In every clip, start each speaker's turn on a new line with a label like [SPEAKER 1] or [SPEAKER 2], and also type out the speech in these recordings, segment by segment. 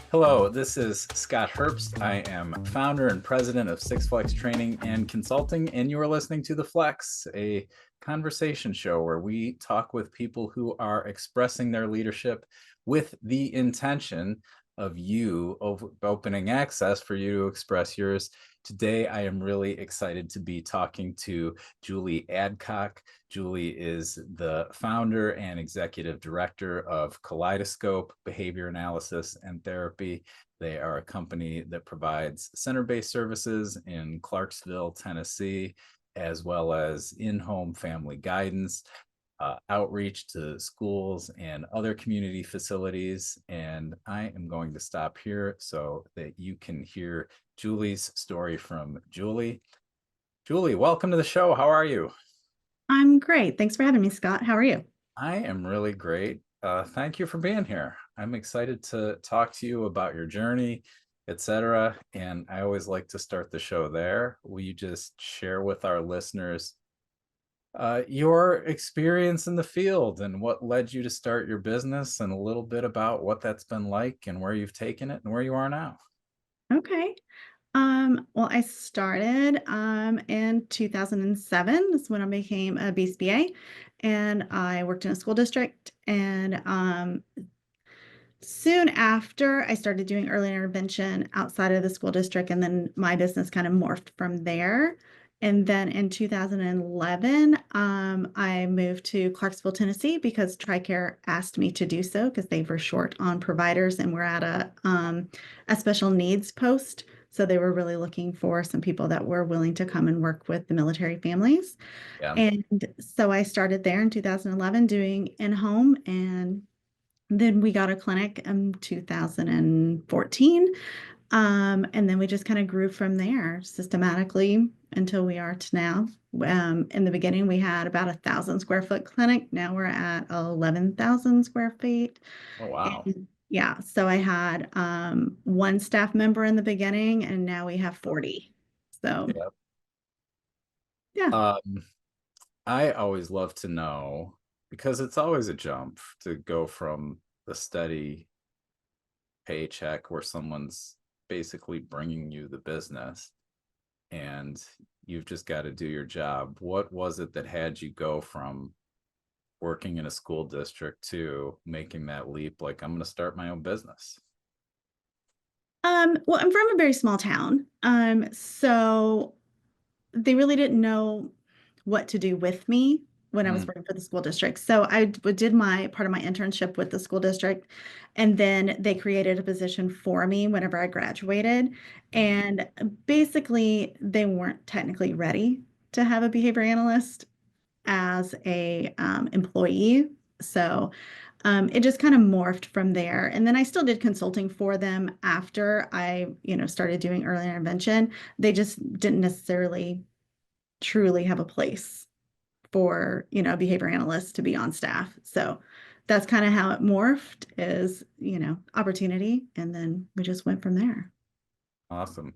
[SPEAKER 1] Hello, this is Scott Herbst. I am founder and president of Six Flex Training and Consulting, and you are listening to The Flex, a conversation show where we talk with people who are expressing their leadership with the intention of you opening access for you to express yours. Today, I am really excited to be talking to Julie Adcock. Julie is the founder and executive director of Kaleidoscope Behavior Analysis and Therapy. They are a company that provides center-based services in Clarksville, Tennessee, as well as in-home family guidance, outreach to schools and other community facilities. And I am going to stop here so that you can hear Julie's story from Julie. Julie, welcome to the show. How are you?
[SPEAKER 2] I'm great. Thanks for having me, Scott. How are you?
[SPEAKER 1] I am really great. Thank you for being here. I'm excited to talk to you about your journey, etc. And I always like to start the show there. Will you just share with our listeners your experience in the field and what led you to start your business and a little bit about what that's been like and where you've taken it and where you are now?
[SPEAKER 2] Okay. Well, I started in 2007. That's when I became a BCBA, and I worked in a school district. And soon after, I started doing early intervention outside of the school district, and then my business kind of morphed from there. And then in 2011, I moved to Clarksville, Tennessee, because TRICARE asked me to do so because they were short on providers and we're at a special needs post. So they were really looking for some people that were willing to come and work with the military families.
[SPEAKER 1] Yeah.
[SPEAKER 2] And so I started there in 2011 doing in-home, and then we got a clinic in 2014. And then we just kind of grew from there systematically until we are to now. In the beginning, we had about 1,000 square foot clinic. Now we're at 11,000 square feet.
[SPEAKER 1] Oh, wow.
[SPEAKER 2] And yeah, so I had one staff member in the beginning, and now we have 40. So
[SPEAKER 1] Yeah.
[SPEAKER 2] yeah.
[SPEAKER 1] Um, I always love to know because it's always a jump to go from the steady paycheck where someone's basically bringing you the business and you've just got to do your job. What was it that had you go from working in a school district to making that leap? Like, I'm going to start my own business.
[SPEAKER 2] Well, I'm from a very small town. So they really didn't know what to do with me when I was
[SPEAKER 1] Mm,
[SPEAKER 2] working for the school district. So I did my part of my internship with the school district, and then they created a position for me whenever I graduated.
[SPEAKER 1] mm,
[SPEAKER 2] And basically, they weren't technically ready to have a behavior analyst as a employee. So it just kind of morphed from there. And then I still did consulting for them after I started doing early intervention. They just didn't necessarily truly have a place for a behavior analyst to be on staff. So that's kind of how it morphed is opportunity. And then we just went from there.
[SPEAKER 1] awesome.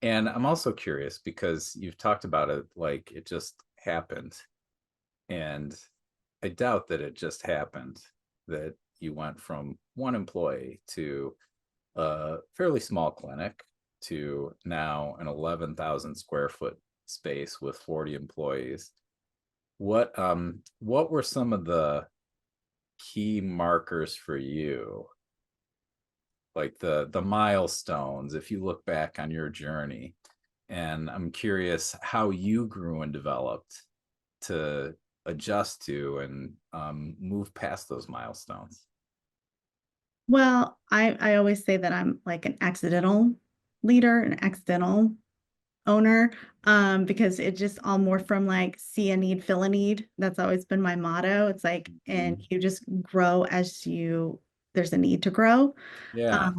[SPEAKER 1] And I'm also curious because you've talked about it like it just happened. And I doubt that it just happened, that you went from one employee to a fairly small clinic to now an 11,000 square foot space with 40 employees. What were some of the key markers for you, like the milestones, if you look back on your journey? And I'm curious how you grew and developed to adjust to and move past those milestones.
[SPEAKER 2] Well, I always say that I'm like an accidental leader, an accidental owner, because it just all more from like see a need, fill a need. That's always been my motto. It's like, and
[SPEAKER 1] Mhm.
[SPEAKER 2] you just grow as there's a need to grow.
[SPEAKER 1] Yeah.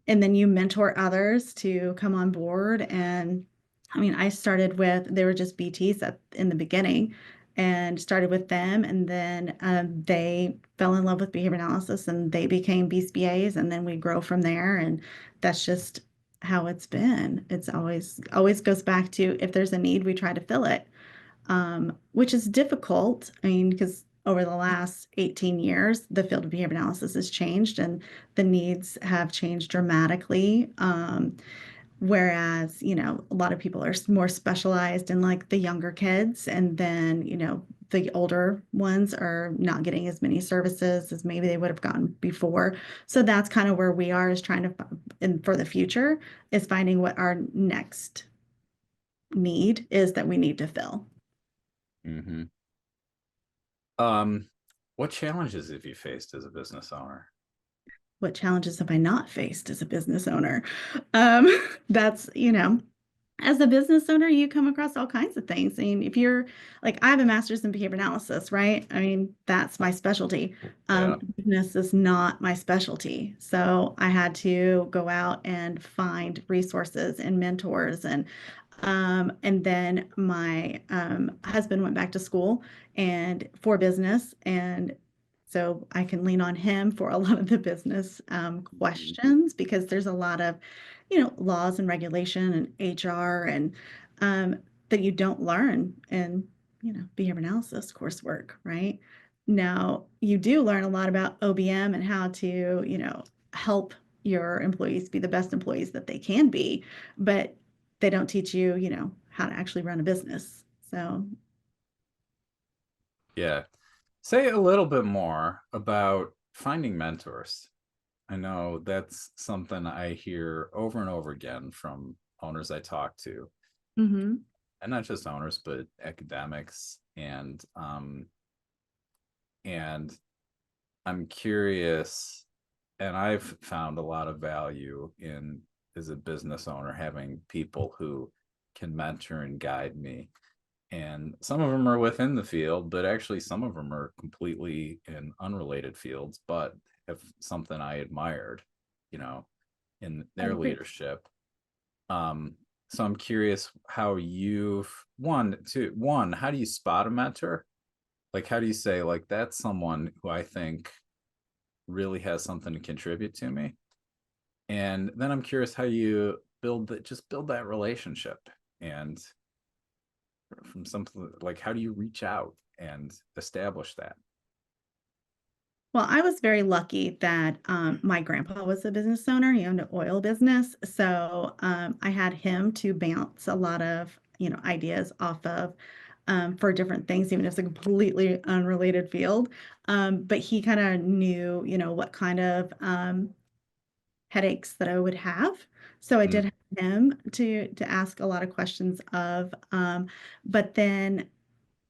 [SPEAKER 2] And then you mentor others to come on board. And I mean, I started with, they were just BTs in the beginning and started with them. And then they fell in love with behavior analysis and they became BCBAs. And then we grow from there. And that's just how it's been. It's always goes back to if there's a need, we try to fill it, which is difficult. I mean, because over the last 18 years, the field of behavior analysis has changed and the needs have changed dramatically. Whereas, a lot of people are more specialized in like the younger kids, and then, the older ones are not getting as many services as maybe they would have gotten before. So that's kind of where we are, is trying to, and for the future, is finding what our next need is that we need to fill.
[SPEAKER 1] Mm-hmm. Um, what challenges have you faced as a business owner?
[SPEAKER 2] What challenges have I not faced as a business owner? Um, that's, as a business owner, you come across all kinds of things. I mean, if you're like, I have a master's in behavior analysis, right? I mean, that's my specialty.
[SPEAKER 1] Yeah.
[SPEAKER 2] Business is not my specialty. So I had to go out and find resources and mentors, and then my husband went back to school and for business, and so I can lean on him for a lot of the business
[SPEAKER 1] Mhm.
[SPEAKER 2] questions, because there's a lot of, laws and regulation and HR and that you don't learn in, behavior analysis coursework, right? Now, you do learn a lot about OBM and how to, help your employees be the best employees that they can be, but they don't teach you, how to actually run a business. So,
[SPEAKER 1] Yeah. Say a little bit more about finding mentors. I know that's something I hear over and over again from owners I talk to,
[SPEAKER 2] mhm.
[SPEAKER 1] and not just owners, but academics. And I'm curious, and I've found a lot of value in, as a business owner, having people who can mentor and guide me. And some of them are within the field, but actually some of them are completely in unrelated fields, but have something I admired, you know, in
[SPEAKER 2] I
[SPEAKER 1] their
[SPEAKER 2] agree.
[SPEAKER 1] leadership. Um, so I'm curious how you've one, how do you spot a mentor? Like, how do you say, like, that's someone who I think really has something to contribute to me? And then I'm curious how you build that relationship, and from something like, how do you reach out and establish that?
[SPEAKER 2] Well, I was very lucky that my grandpa was a business owner. He owned an oil business. So I had him to bounce a lot of, ideas off of, for different things, even if it's a completely unrelated field. But he kind of knew, what kind of headaches that I would have. So I did
[SPEAKER 1] Mm,
[SPEAKER 2] have him to ask a lot of questions of, but then,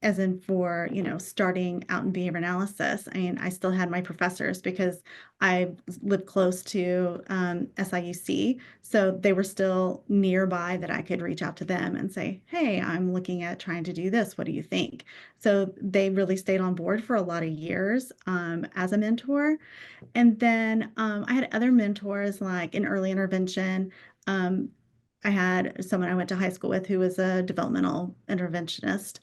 [SPEAKER 2] as in for, starting out in behavior analysis, I mean, I still had my professors because I lived close to SIUC. So they were still nearby that I could reach out to them and say, hey, I'm looking at trying to do this. What do you think? So they really stayed on board for a lot of years as a mentor. And then I had other mentors like in early intervention. Um, I had someone I went to high school with who was a developmental interventionist.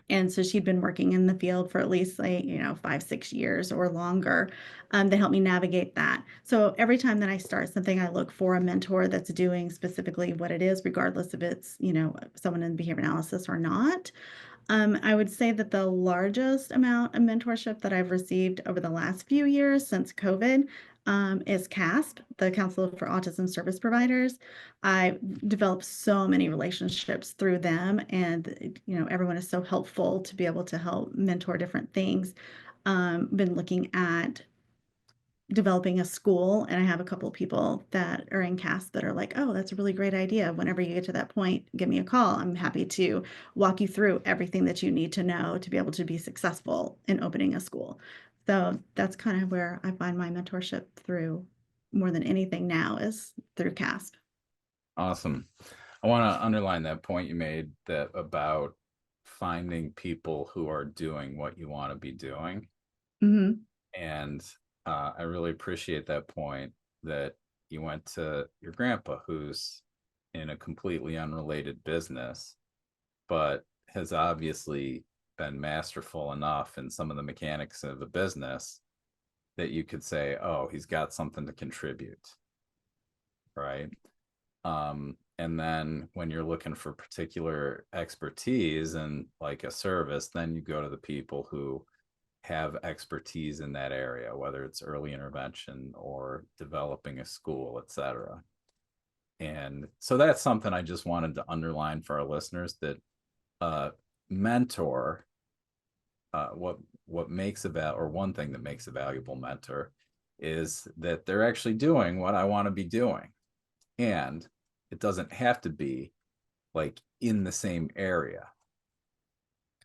[SPEAKER 2] And so she'd been working in the field for at least like, 5, 6 years or longer. To help me navigate that. So every time that I start something, I look for a mentor that's doing specifically what it is, regardless if it's, someone in behavior analysis or not. I would say that the largest amount of mentorship that I've received over the last few years since COVID is CASP, the Council for Autism Service Providers. I developed so many relationships through them, and everyone is so helpful to be able to help mentor different things. Been looking at developing a school, and I have a couple of people that are in CAST that are like, oh, that's a really great idea. Whenever you get to that point, give me a call. I'm happy to walk you through everything that you need to know to be able to be successful in opening a school. So that's kind of where I find my mentorship through, more than anything now, is through CASP.
[SPEAKER 1] awesome. I want to underline that point you made, that about finding people who are doing what you want to be doing.
[SPEAKER 2] Hmm.
[SPEAKER 1] And I really appreciate that point, that you went to your grandpa, who's in a completely unrelated business, but has obviously been masterful enough in some of the mechanics of the business that you could say, oh, he's got something to contribute, right? And then when you're looking for particular expertise and like a service, then you go to the people who have expertise in that area, whether it's early intervention or developing a school, etc. And so that's something I just wanted to underline for our listeners, that uh, mentor, what makes or one thing that makes a valuable mentor is that they're actually doing what I want to be doing. And it doesn't have to be like in the same area.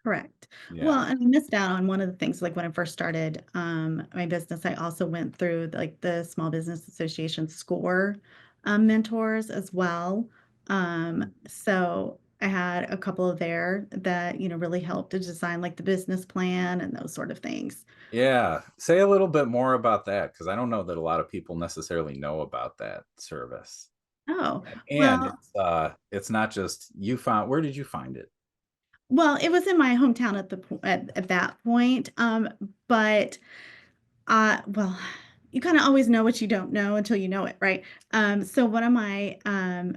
[SPEAKER 2] Correct. Well,
[SPEAKER 1] Yeah.
[SPEAKER 2] and I missed out on one of the things, like when I first started my business, I also went through like the Small Business Association SCORE mentors as well. So I had a couple of there that, really helped to design like the business plan and those sort of things.
[SPEAKER 1] Yeah. Say a little bit more about that, because I don't know that a lot of people necessarily know about that service.
[SPEAKER 2] Oh,
[SPEAKER 1] And
[SPEAKER 2] well,
[SPEAKER 1] it's not just you found, where did you find it?
[SPEAKER 2] well, it was in my hometown at that point. But well, you kind of always know what you don't know until you know it, right? So one of my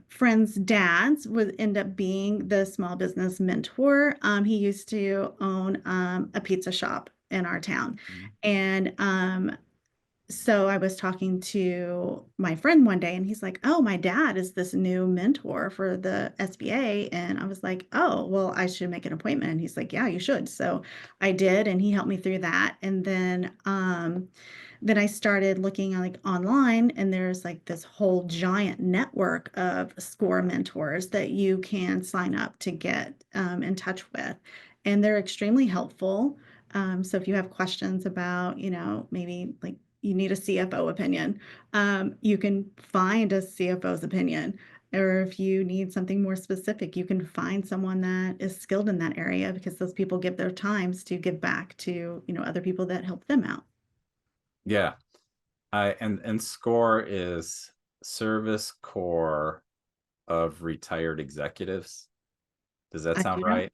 [SPEAKER 2] friends' dads would end up being the small business mentor. He used to own a pizza shop in our town,
[SPEAKER 1] Mhm.
[SPEAKER 2] and so I was talking to my friend one day, and he's like, "Oh, my dad is this new mentor for the SBA." And I was like, "Oh, well, I should make an appointment." And he's like, "Yeah, you should." So I did, and he helped me through that. And then I started looking like online, and there's like this whole giant network of SCORE mentors that you can sign up to get in touch with, and they're extremely helpful. So if you have questions about, maybe like you need a CFO opinion, you can find a CFO's opinion. Or if you need something more specific, you can find someone that is skilled in that area, because those people give their times to give back to, other people that help them out.
[SPEAKER 1] Yeah. And SCORE is Service Corps of Retired Executives. Does that
[SPEAKER 2] I
[SPEAKER 1] sound
[SPEAKER 2] do not,
[SPEAKER 1] right?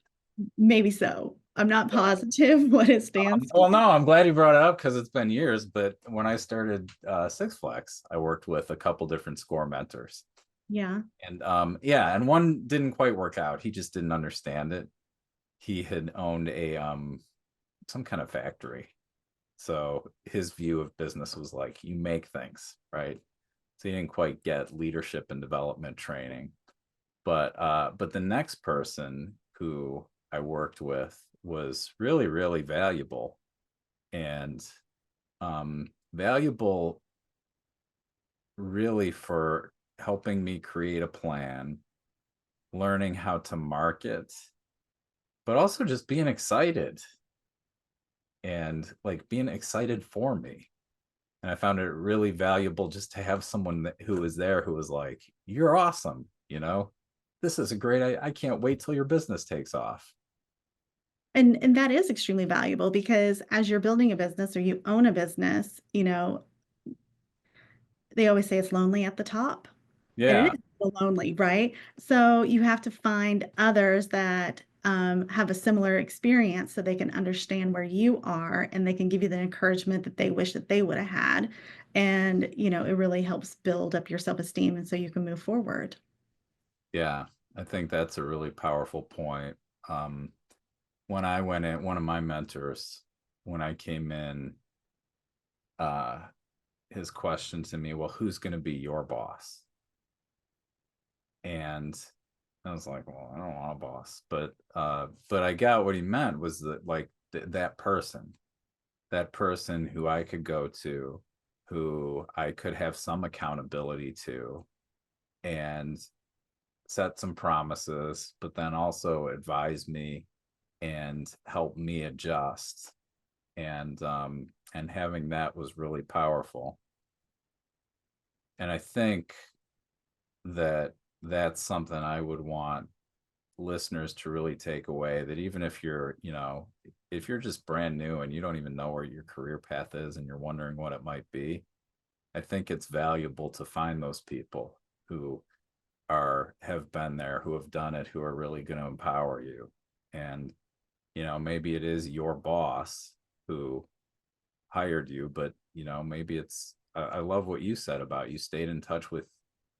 [SPEAKER 2] maybe so. I'm not positive what it stands
[SPEAKER 1] Well,
[SPEAKER 2] for.
[SPEAKER 1] no, I'm glad you brought it up because it's been years. But when I started Six Flags, I worked with a couple different SCORE mentors.
[SPEAKER 2] Yeah.
[SPEAKER 1] And yeah, and one didn't quite work out. He just didn't understand it. He had owned a some kind of factory. So his view of business was like, you make things, right? So he didn't quite get leadership and development training. But the next person who I worked with was really, really valuable, and valuable really for helping me create a plan, learning how to market, but also just being excited and like being excited for me. And I found it really valuable just to have someone who was there who was like, "You're awesome, you know, this is a great. I can't wait till your business takes off."
[SPEAKER 2] And that is extremely valuable, because as you're building a business or you own a business, they always say it's lonely at the top. And
[SPEAKER 1] Yeah,
[SPEAKER 2] it is lonely, right? So you have to find others that have a similar experience, so they can understand where you are and they can give you the encouragement that they wish that they would have had. And, it really helps build up your self-esteem, and so you can move forward.
[SPEAKER 1] yeah, I think that's a really powerful point. Um, when I went in, one of my mentors, when I came in, uh, his question to me, "Well, who's going to be your boss?" And I was like, "Well, I don't want a boss," but I got what he meant was that like that person who I could go to, who I could have some accountability to, and set some promises, but then also advise me and help me adjust. And having that was really powerful. And I think that that's something I would want listeners to really take away, that even if you're, if you're just brand new and you don't even know where your career path is and you're wondering what it might be, I think it's valuable to find those people who have been there, who have done it, who are really going to empower you. And maybe it is your boss who hired you, but maybe I love what you said about you stayed in touch with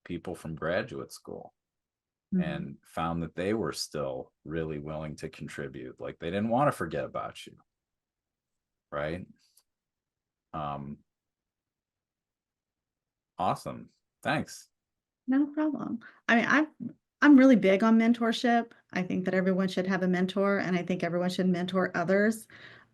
[SPEAKER 1] people from graduate school.
[SPEAKER 2] Mhm.
[SPEAKER 1] and found that they were still really willing to contribute. Like they didn't want to forget about you, right? Um, awesome. Thanks.
[SPEAKER 2] No problem. I mean, I'm really big on mentorship. I think that everyone should have a mentor, and I think everyone should mentor others.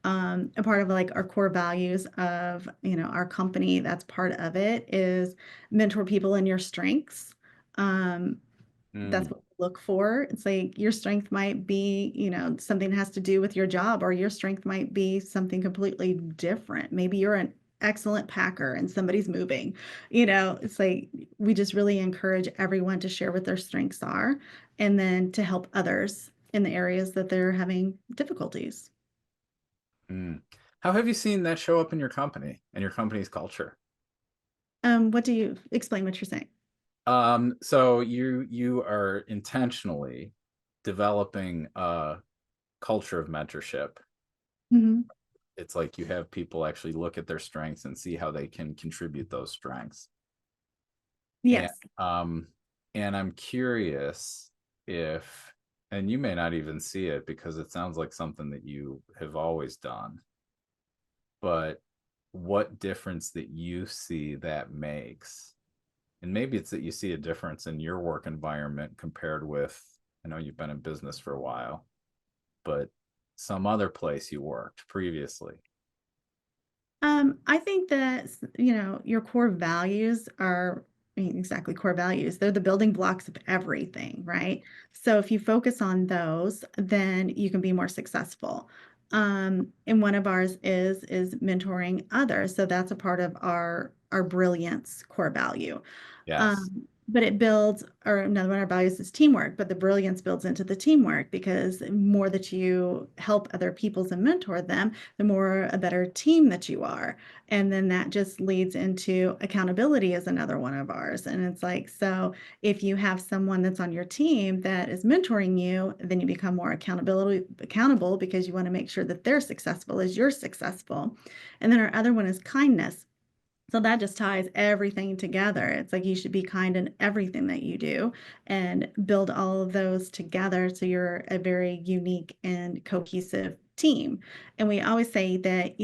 [SPEAKER 2] A part of like our core values of, our company, that's part of it is mentor people in your strengths. Um, that's
[SPEAKER 1] Mm,
[SPEAKER 2] what we look for. It's like your strength might be, something that has to do with your job, or your strength might be something completely different. Maybe you're an excellent packer and somebody's moving. It's like we just really encourage everyone to share what their strengths are and then to help others in the areas that they're having difficulties.
[SPEAKER 1] mm. How have you seen that show up in your company and your company's culture?
[SPEAKER 2] What do you explain what you're saying?
[SPEAKER 1] So you are intentionally developing a culture of mentorship.
[SPEAKER 2] Mhm.
[SPEAKER 1] It's like you have people actually look at their strengths and see how they can contribute those strengths. And
[SPEAKER 2] Yes.
[SPEAKER 1] um and I'm curious if, and you may not even see it because it sounds like something that you have always done, but what difference that you see that makes. And maybe it's that you see a difference in your work environment compared with, I know you've been in business for a while, but some other place you worked previously.
[SPEAKER 2] I think that, your core values are, I mean, exactly core values. They're the building blocks of everything, right? So if you focus on those, then you can be more successful. And one of ours is mentoring others. So that's a part of our brilliance core value.
[SPEAKER 1] Yes.
[SPEAKER 2] But it builds, or another one of our values is teamwork, but the brilliance builds into the teamwork because the more that you help other peoples and mentor them, the more a better team that you are. And then that just leads into accountability is another one of ours. And it's like, so if you have someone that's on your team that is mentoring you, then you become more accountable because you want to make sure that they're successful as you're successful. And then our other one is kindness. So that just ties everything together. It's like you should be kind in everything that you do and build all of those together so you're a very unique and cohesive team. And we always say that,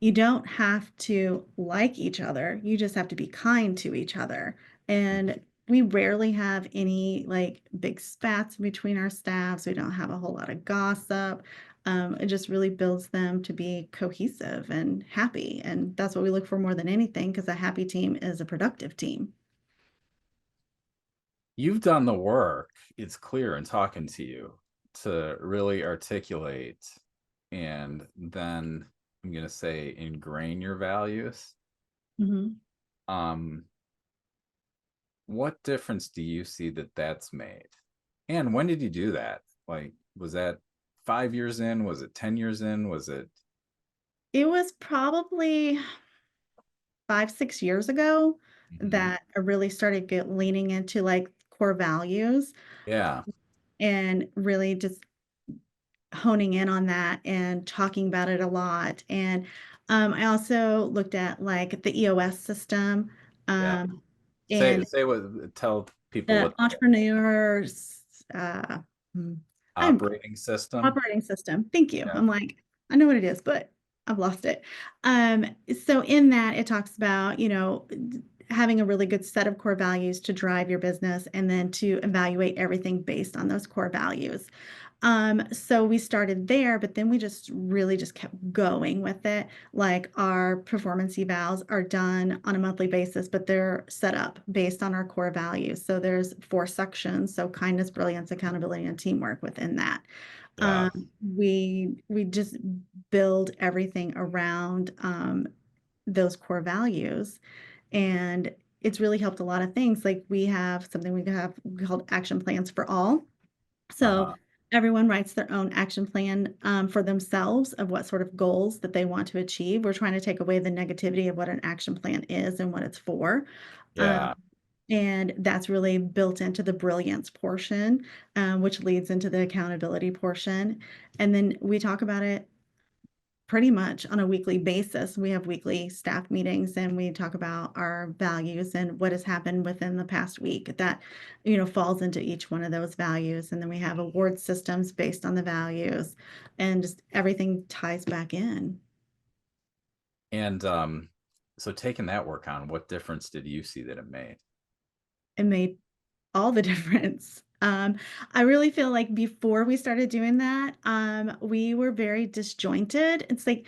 [SPEAKER 2] you don't have to like each other. You just have to be kind to each other. And we rarely have any like big spats between our staffs. We don't have a whole lot of gossip. It just really builds them to be cohesive and happy. And that's what we look for more than anything because a happy team is a productive team.
[SPEAKER 1] You've done the work, it's clear in talking to you, to really articulate and then, I'm going to say, ingrain your values.
[SPEAKER 2] Mhm.
[SPEAKER 1] Um, what difference do you see that that's made? And when did you do that? Like, was that 5 years in? Was it 10 years in? Was it?
[SPEAKER 2] It was probably 5, 6 years ago
[SPEAKER 1] Mhm.
[SPEAKER 2] that I really started leaning into like core values
[SPEAKER 1] Yeah.
[SPEAKER 2] and really just honing in on that and talking about it a lot. And I also looked at like the EOS system
[SPEAKER 1] Yeah.
[SPEAKER 2] um,
[SPEAKER 1] Say
[SPEAKER 2] and
[SPEAKER 1] say what, tell people
[SPEAKER 2] the
[SPEAKER 1] what the
[SPEAKER 2] entrepreneurs. Uh, hmm, I'm
[SPEAKER 1] operating system.
[SPEAKER 2] Operating system. Thank you.
[SPEAKER 1] Yeah.
[SPEAKER 2] I'm like, I know what it is, but I've lost it. Um, so in that, it talks about, having a really good set of core values to drive your business and then to evaluate everything based on those core values. So we started there, but then we just really just kept going with it. Like our performance evals are done on a monthly basis, but they're set up based on our core values. So there's 4 sections. So kindness, brilliance, accountability, and teamwork within that.
[SPEAKER 1] Yeah.
[SPEAKER 2] We just build everything around those core values, and it's really helped a lot of things. Like we have something we have called action plans for all. So
[SPEAKER 1] Uh-huh.
[SPEAKER 2] everyone writes their own action plan for themselves of what sort of goals that they want to achieve. We're trying to take away the negativity of what an action plan is and what it's for. Um,
[SPEAKER 1] Yeah.
[SPEAKER 2] and that's really built into the brilliance portion, which leads into the accountability portion. And then we talk about it pretty much on a weekly basis. We have weekly staff meetings and we talk about our values and what has happened within the past week that, falls into each one of those values. And then we have award systems based on the values, and just everything ties back in.
[SPEAKER 1] And so taking that work on, what difference did you see that it made?
[SPEAKER 2] It made all the difference. I really feel like before we started doing that, we were very disjointed. It's like,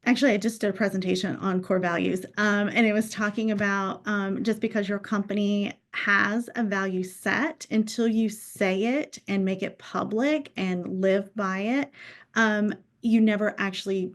[SPEAKER 2] actually, I just did a presentation on core values, and it was talking about just because your company has a value set, until you say it and make it public and live by it, you never actually,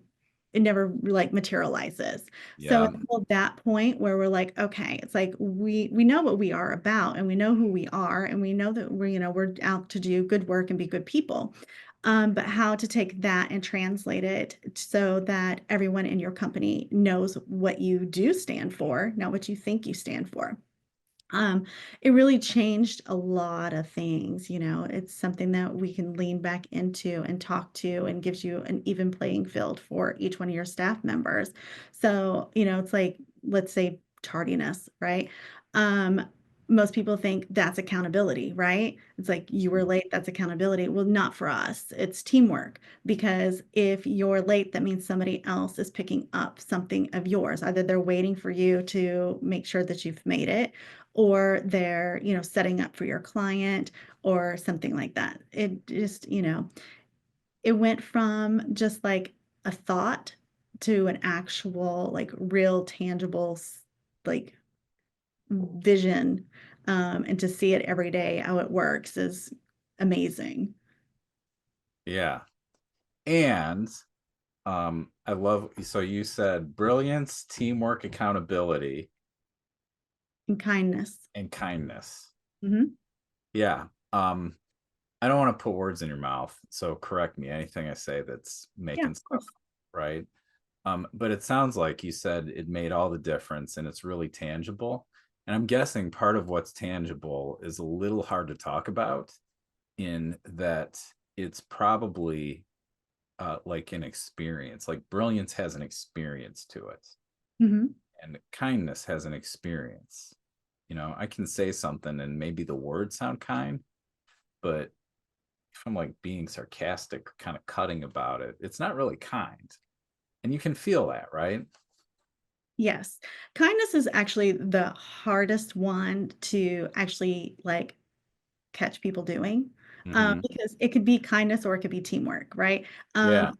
[SPEAKER 2] it never like materializes. So
[SPEAKER 1] Yeah.
[SPEAKER 2] until that point where we're like, okay, it's like we know what we are about, and we know who we are, and we know that we're out to do good work and be good people. But how to take that and translate it so that everyone in your company knows what you do stand for, not what you think you stand for. Um, it really changed a lot of things. It's something that we can lean back into and talk to, and gives you an even playing field for each one of your staff members. So, it's like, let's say tardiness, right? Um, Most people think that's accountability, right? It's like, you were late, that's accountability. Well, not for us. It's teamwork, because if you're late, that means somebody else is picking up something of yours. Either they're waiting for you to make sure that you've made it, or they're, setting up for your client or something like that. It just, it went from just like a thought to an actual, like, real tangible, like, vision. And to see it every day, how it works, is amazing.
[SPEAKER 1] Yeah. And I love, so you said brilliance, teamwork, accountability,
[SPEAKER 2] And kindness.
[SPEAKER 1] and kindness.
[SPEAKER 2] Hmm.
[SPEAKER 1] Yeah. I don't want to put words in your mouth, so correct me anything I say that's
[SPEAKER 2] Yeah,
[SPEAKER 1] making
[SPEAKER 2] of
[SPEAKER 1] stuff
[SPEAKER 2] course.
[SPEAKER 1] up, right? But it sounds like you said it made all the difference and it's really tangible. And I'm guessing part of what's tangible is a little hard to talk about, in that it's probably like an experience. Like brilliance has an experience to it,
[SPEAKER 2] Hmm.
[SPEAKER 1] and kindness has an experience. I can say something and maybe the words sound kind, but if I'm like being sarcastic, kind of cutting about it, it's not really kind. And you can feel that, right?
[SPEAKER 2] Yes. Kindness is actually the hardest one to actually, like, catch people doing,
[SPEAKER 1] Mm-hmm.
[SPEAKER 2] because it could be kindness or it could be teamwork, right?
[SPEAKER 1] Yeah.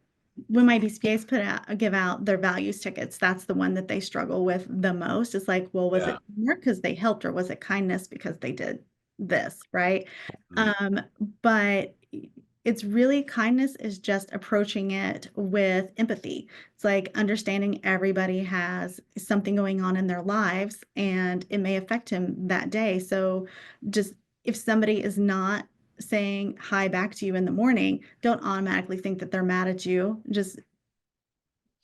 [SPEAKER 2] When my BCBAs give out their values tickets, that's the one that they struggle with the most. It's like, well, was
[SPEAKER 1] Yeah.
[SPEAKER 2] it teamwork because they helped, or was it kindness because they did this, right?
[SPEAKER 1] Mhm.
[SPEAKER 2] Um, but it's really, kindness is just approaching it with empathy. It's like understanding everybody has something going on in their lives and it may affect him that day. So just, if somebody is not saying hi back to you in the morning, don't automatically think that they're mad at you. Just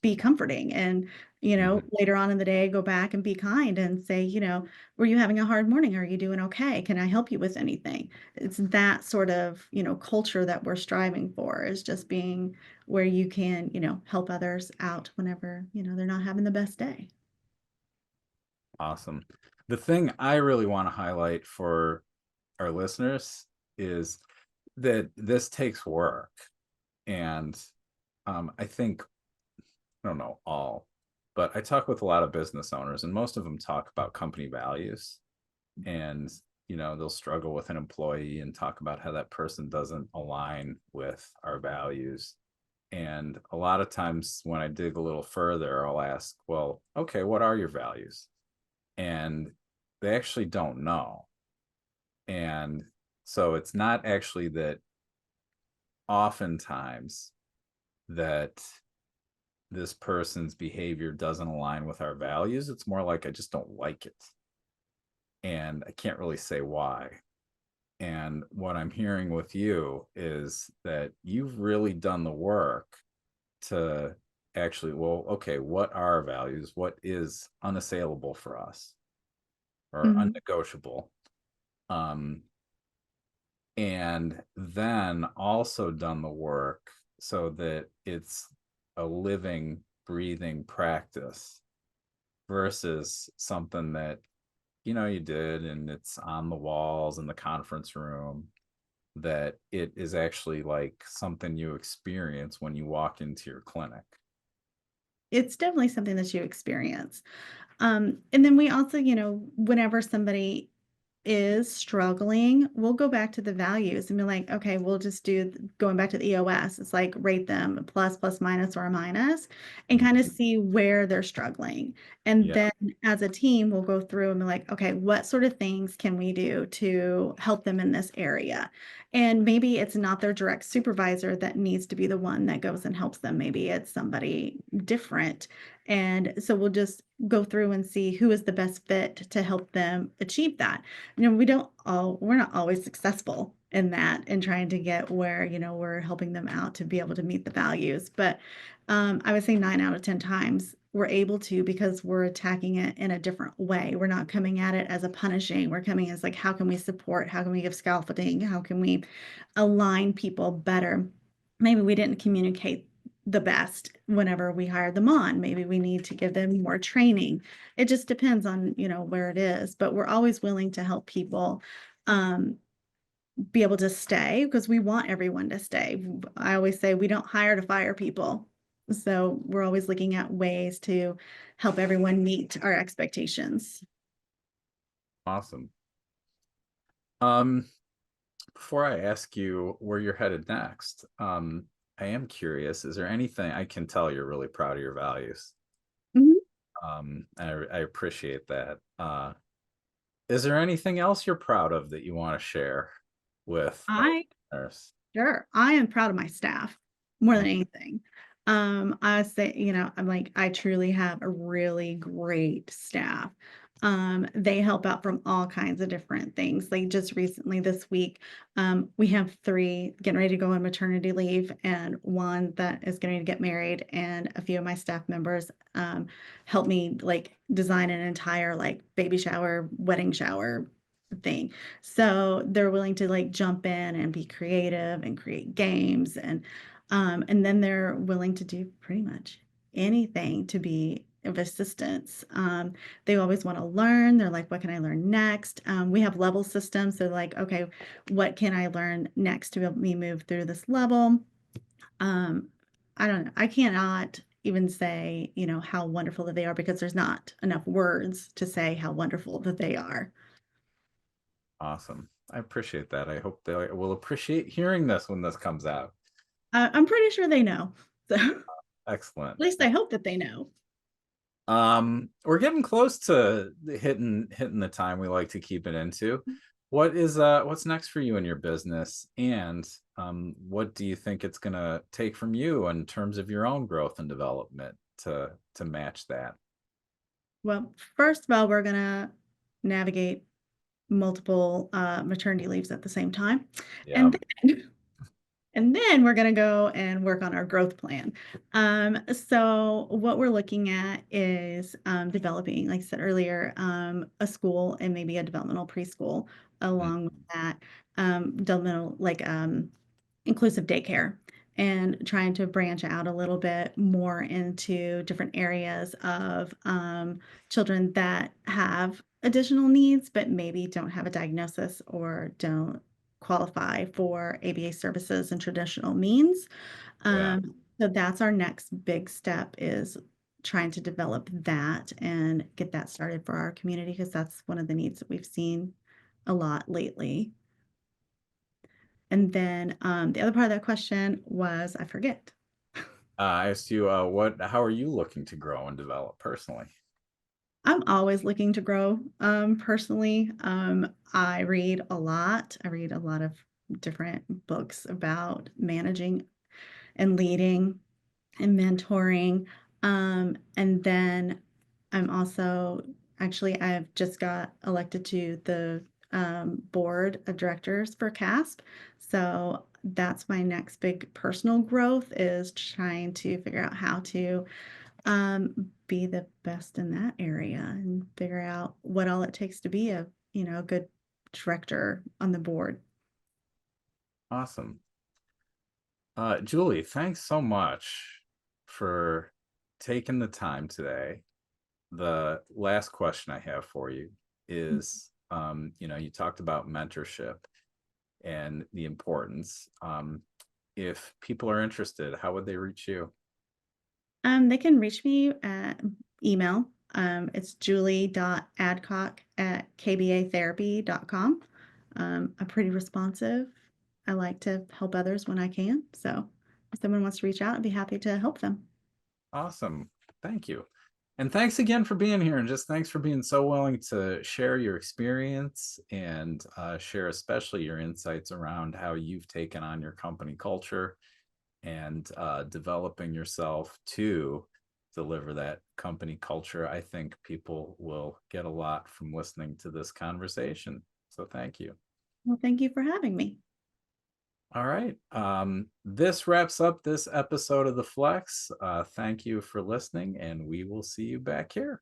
[SPEAKER 2] be comforting, and
[SPEAKER 1] Mhm.
[SPEAKER 2] later on in the day, go back and be kind and say, were you having a hard morning? Are you doing okay? Can I help you with anything? It's that sort of, culture that we're striving for, is just being where you can, help others out whenever, they're not having the best day.
[SPEAKER 1] Awesome. The thing I really want to highlight for our listeners is that this takes work. And I think, I don't know all, but I talk with a lot of business owners, and most of them talk about company values. And, they'll struggle with an employee and talk about how that person doesn't align with our values. And a lot of times when I dig a little further, I'll ask, well, okay, what are your values? And they actually don't know. And so it's not actually that oftentimes that this person's behavior doesn't align with our values. It's more like I just don't like it. And I can't really say why. And what I'm hearing with you is that you've really done the work to actually, well, okay, what are our values? What is unassailable for us or
[SPEAKER 2] Mhm.
[SPEAKER 1] unnegotiable? Um, and then also done the work so that it's a living, breathing practice versus something that you did and it's on the walls in the conference room, that it is actually like something you experience when you walk into your clinic.
[SPEAKER 2] It's definitely something that you experience. And then we also, whenever somebody is struggling, we'll go back to the values and be like, okay, we'll just do going back to the EOS. It's like rate them plus, plus, minus, or a minus, and kind of
[SPEAKER 1] Mhm.
[SPEAKER 2] see where they're struggling. And
[SPEAKER 1] Yeah,
[SPEAKER 2] then as a team, we'll go through and be like, okay, what sort of things can we do to help them in this area? And maybe it's not their direct supervisor that needs to be the one that goes and helps them. Maybe it's somebody different. And so we'll just go through and see who is the best fit to help them achieve that. We're not always successful in that and trying to get where, we're helping them out to be able to meet the values. But I would say 9 out of 10 times we're able to, because we're attacking it in a different way. We're not coming at it as a punishing. We're coming as like, how can we support? How can we give scaffolding? How can we align people better? Maybe we didn't communicate the best whenever we hired them on. Maybe we need to give them more training. It just depends on, where it is, but we're always willing to help people um, be able to stay because we want everyone to stay. I always say we don't hire to fire people. So we're always looking at ways to help everyone meet our expectations.
[SPEAKER 1] awesome. Um, Before I ask you where you're headed next, I am curious, is there anything I can tell you're really proud of your values?
[SPEAKER 2] Mhm.
[SPEAKER 1] I appreciate that. Is there anything else you're proud of that you want to share with our
[SPEAKER 2] I
[SPEAKER 1] listeners?
[SPEAKER 2] Sure. I am proud of my staff more
[SPEAKER 1] Mm.
[SPEAKER 2] than anything. I say, I'm like, I truly have a really great staff. They help out from all kinds of different things. Like just recently this week, we have three getting ready to go on maternity leave and one that is going to get married. And a few of my staff members help me like design an entire like baby shower, wedding shower thing. So they're willing to like jump in and be creative and create games and then they're willing to do pretty much anything to be of assistance. They always want to learn. They're like, what can I learn next? We have level systems. So like, okay, what can I learn next to help me move through this level? Um, I don't know. I cannot even say, how wonderful that they are because there's not enough words to say how wonderful that they are.
[SPEAKER 1] Awesome. I appreciate that. I hope they will appreciate hearing this when this comes out.
[SPEAKER 2] I'm pretty sure they know. So at
[SPEAKER 1] Excellent.
[SPEAKER 2] least I hope that they know.
[SPEAKER 1] We're getting close to hitting the time we like to keep it into. What's next for you in your business, and what do you think it's gonna take from you in terms of your own growth and development to match that?
[SPEAKER 2] Well, first of all, we're gonna navigate multiple maternity leaves at the same time.
[SPEAKER 1] Yeah,
[SPEAKER 2] And then And then we're going to go and work on our growth plan. So what we're looking at is developing, like I said earlier, a school and maybe a developmental preschool along with
[SPEAKER 1] Mhm.
[SPEAKER 2] that, developmental like inclusive daycare and trying to branch out a little bit more into different areas of children that have additional needs, but maybe don't have a diagnosis or don't qualify for ABA services and traditional means.
[SPEAKER 1] Yeah,
[SPEAKER 2] So that's our next big step is trying to develop that and get that started for our community because that's one of the needs that we've seen a lot lately. And then the other part of that question was, I forget.
[SPEAKER 1] I asked you, how are you looking to grow and develop personally?
[SPEAKER 2] I'm always looking to grow personally. I read a lot. I read a lot of different books about managing and leading and mentoring. And then I'm also I've just got elected to the board of directors for CASP. So that's my next big personal growth is trying to figure out how to be the best in that area and figure out what all it takes to be a good director on the board.
[SPEAKER 1] Awesome. Julie, thanks so much for taking the time today. The last question I have for you is, you talked about mentorship and the importance. If people are interested, how would they reach you?
[SPEAKER 2] They can reach me at email. It's julie.adcock@kbatherapy.com. I'm pretty responsive. I like to help others when I can. So if someone wants to reach out, I'd be happy to help them.
[SPEAKER 1] Awesome. Thank you. And thanks again for being here. And just thanks for being so willing to share your experience and share especially your insights around how you've taken on your company culture and developing yourself to deliver that company culture. I think people will get a lot from listening to this conversation. So thank you.
[SPEAKER 2] Well, thank you for having me.
[SPEAKER 1] All right. This wraps up this episode of The Flex. Thank you for listening, and we will see you back here.